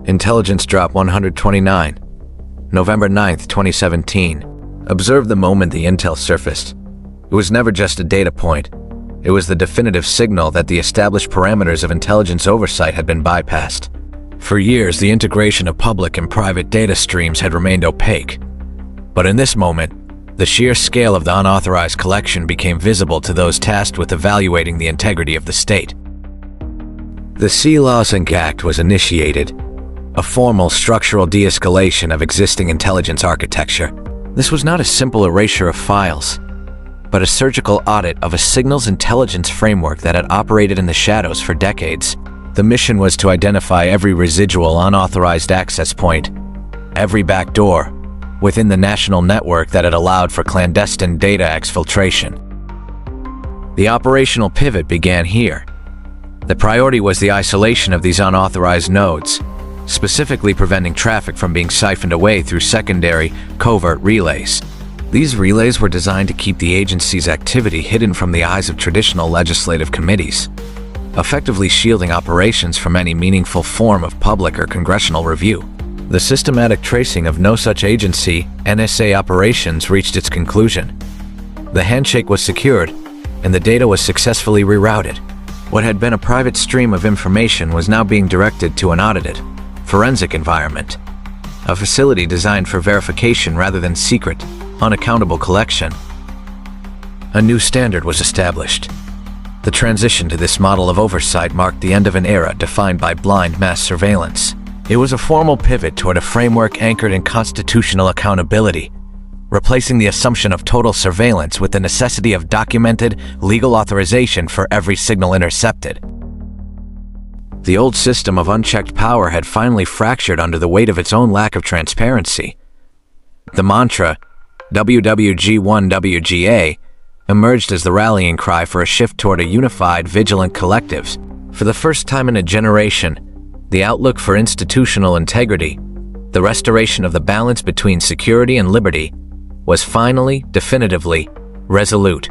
Intelligence Drop 129, November 9th, 2017. Observe the moment the intel surfaced. It was never just a data point. It was the definitive signal that the established parameters of intelligence oversight had been bypassed. For years, the integration of public and private data streams had remained opaque. But in this moment, the sheer scale of the unauthorized collection became visible to those tasked with evaluating the integrity of the state. The Seelossing Act was initiated, a formal structural de-escalation of existing intelligence architecture. This was not a simple erasure of files, but a surgical audit of a signals intelligence framework that had operated in the shadows for decades. The mission was to identify every residual unauthorized access point, every backdoor within the national network that had allowed for clandestine data exfiltration. The operational pivot began here. The priority was the isolation of these unauthorized nodes, specifically preventing traffic from being siphoned away through secondary, covert relays. These relays were designed to keep the agency's activity hidden from the eyes of traditional legislative committees, effectively shielding operations from any meaningful form of public or congressional review. The systematic tracing of no such agency, NSA operations reached its conclusion. The handshake was secured, and the data was successfully rerouted. What had been a private stream of information was now being directed to an audited, forensic environment, a facility designed for verification rather than secret, unaccountable collection. A new standard was established. The transition to this model of oversight marked the end of an era defined by blind mass surveillance. It was a formal pivot toward a framework anchored in constitutional accountability, replacing the assumption of total surveillance with the necessity of documented, legal authorization for every signal intercepted. The old system of unchecked power had finally fractured under the weight of its own lack of transparency. The mantra, WWG1WGA, emerged as the rallying cry for a shift toward a unified, vigilant collectives. For the first time in a generation, the outlook for institutional integrity, the restoration of the balance between security and liberty, was finally, definitively, resolute.